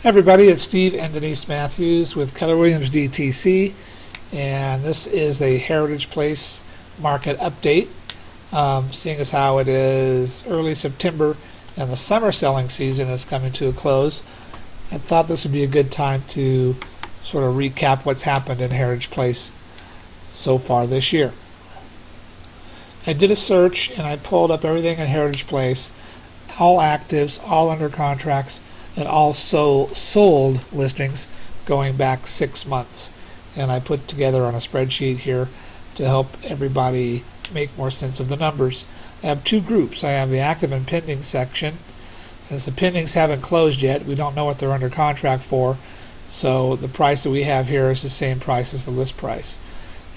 Everybody, it's Steve and Denise Matthews with Keller Williams DTC, and this is a Heritage Place market update. Seeing as how it is early September and the summer selling season is coming to a close, I thought this would be a good time to sort of recap what's happened in Heritage Place so far this year. I did a search and I pulled up everything in Heritage Place, all actives, all under contracts, and all sold listings going back 6 months. And I put together on a spreadsheet here to help everybody make more sense of the numbers. I have two groups. I have the active and pending section. Since the pendings haven't closed yet, we don't know what they're under contract for, so the price that we have here is the same price as the list price.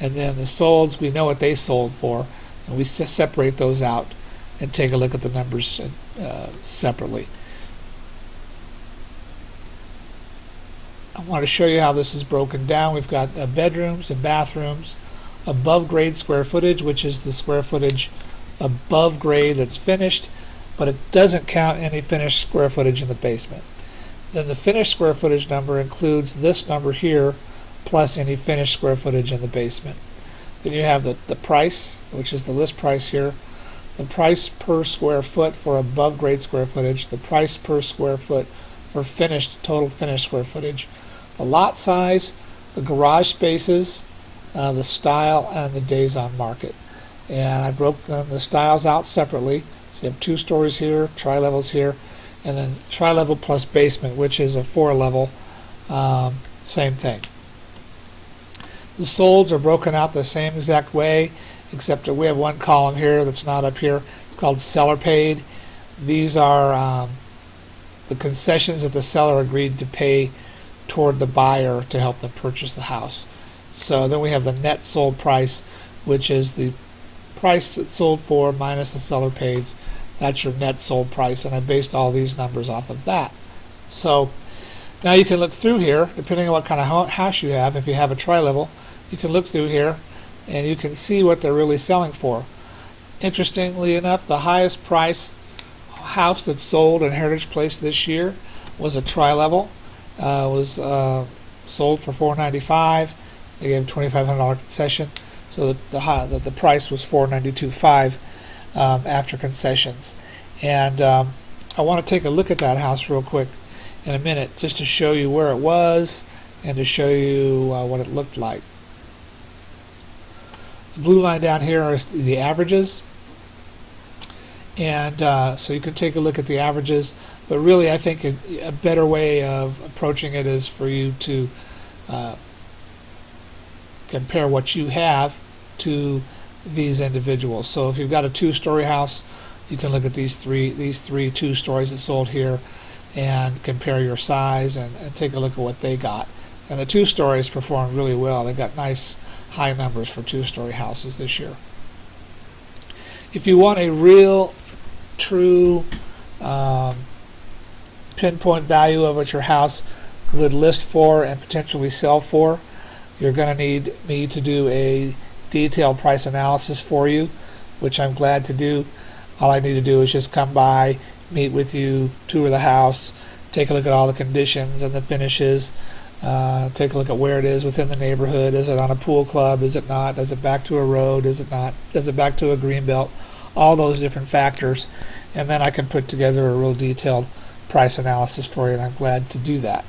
And then the solds, we know what they sold for, and we separate those out and take a look at the numbers separately. I want to show you how this is broken down. We've got bedrooms and bathrooms, above grade square footage, which is the square footage above grade that's finished, but it doesn't count any finished square footage in the basement. Then the finished square footage number includes this number here plus any finished square footage in the basement. Then you have the price, which is the list price here, the price per square foot for above grade square footage, the price per square foot for total finished square footage, the lot size, the garage spaces, the style, and the days on market. And I broke the styles out separately. So you have 2 stories here, tri-levels here, and then tri-level plus basement, which is a 4-level, same thing. The solds are broken out the same exact way, except that we have one column here that's not up here. It's called seller paid. These are the concessions that the seller agreed to pay toward the buyer to help them purchase the house. So then we have the net sold price, which is the price it's sold for minus the seller pays. That's your net sold price, and I based all these numbers off of that. So now you can look through here, depending on what kind of house you have. If you have a tri-level, you can look through here and you can see what they're really selling for. Interestingly enough, the highest price house that sold in Heritage Place this year was a tri-level. Was sold for $495. They gave a $2,500 concession, so the price was $492.5 after concessions. And I want to take a look at that house real quick in a minute, just to show you where it was and to show you what it looked like. The blue line down here are the averages, and so you can take a look at the averages. But really, I think a better way of approaching it is for you to compare what you have to these individuals. So if you've got a 2-story house, you can look at these three 2 stories that sold here and compare your size and take a look at what they got. And the 2 stories performed really well. They got nice high numbers for 2-story houses this year. If you want a real, true pinpoint value of what your house would list for and potentially sell for, you're going to need me to do a detailed price analysis for you, which I'm glad to do. All I need to do is just come by, meet with you, tour the house, take a look at all the conditions and the finishes, take a look at where it is within the neighborhood. Is it on a pool club? Is it not? Does it back to a road? Is it not? Does it back to a green belt? All those different factors, and then I can put together a real detailed price analysis for you, and I'm glad to do that.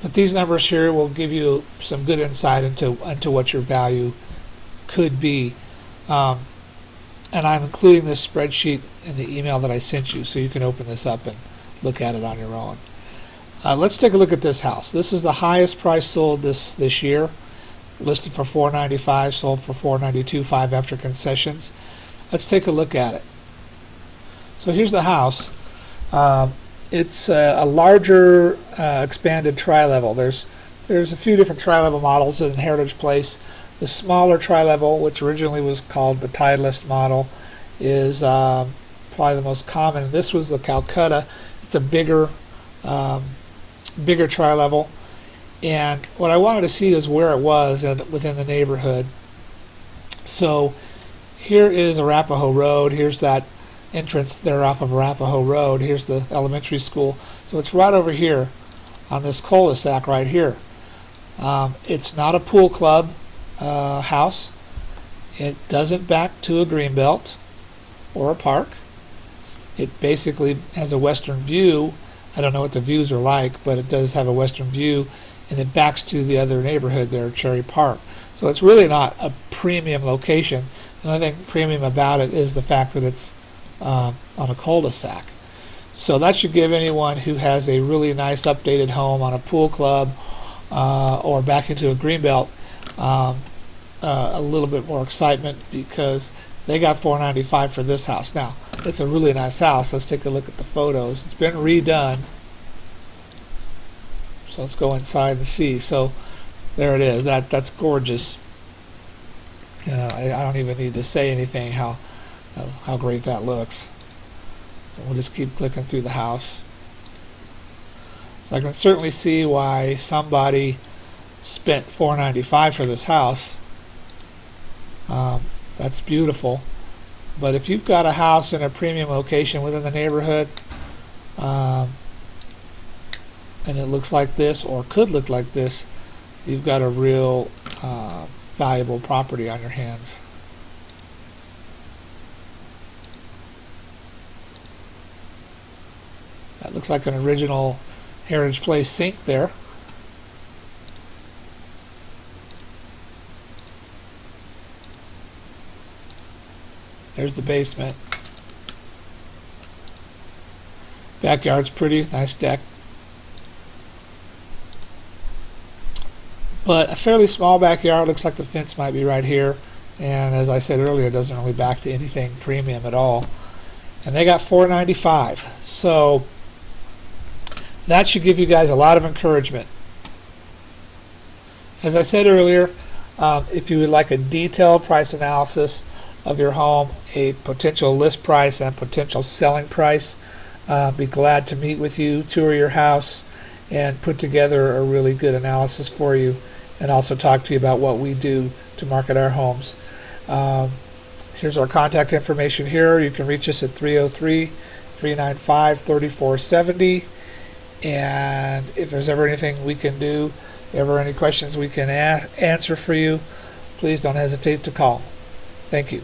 But these numbers here will give you some good insight into what your value could be. And I'm including this spreadsheet in the email that I sent you, so you can open this up and look at it on your own. Let's take a look at this house. This is the highest price sold this year, listed for $495, sold for $492.5 after concessions. Let's take a look at it. So here's the house. It's a larger expanded tri-level. There's a few different tri-level models in Heritage Place. The smaller tri-level, which originally was called the Titleist model, is probably the most common. This was the Calcutta. It's a bigger tri-level. And what I wanted to see is where it was within the neighborhood. So here is Arapahoe Road. Here's that entrance there off of Arapahoe Road. Here's the elementary school. So it's right over here on this cul-de-sac right here. It's not a pool club house. It doesn't back to a greenbelt or a park. It basically has a western view. I don't know what the views are like, but it does have a western view, and it backs to the other neighborhood there, Cherry Park. So it's really not a premium location. The only thing premium about it is the fact that it's on a cul-de-sac. So that should give anyone who has a really nice updated home on a pool club or back into a greenbelt a little bit more excitement, because they got $495 for this house. Now, it's a really nice house. Let's take a look at the photos. It's been redone. So let's go inside and see. So there it is. That's gorgeous. I don't even need to say anything how great that looks. We'll just keep clicking through the house. So I can certainly see why somebody spent $495 for this house. That's beautiful. But if you've got a house in a premium location within the neighborhood, and it looks like this or could look like this, you've got a real valuable property on your hands. That looks like an original Heritage Place sink there. There's the basement. Backyard's pretty, nice deck. But a fairly small backyard. Looks like the fence might be right here. And as I said earlier, it doesn't really back to anything premium at all. And they got $495. So that should give you guys a lot of encouragement. As I said earlier, if you would like a detailed price analysis of your home, a potential list price and potential selling price, be glad to meet with you, tour your house, and put together a really good analysis for you, and also talk to you about what we do to market our homes. Here's our contact information here. You can reach us at 303-395-3470. And if there's ever anything we can do, ever any questions we can answer for you, please don't hesitate to call. Thank you.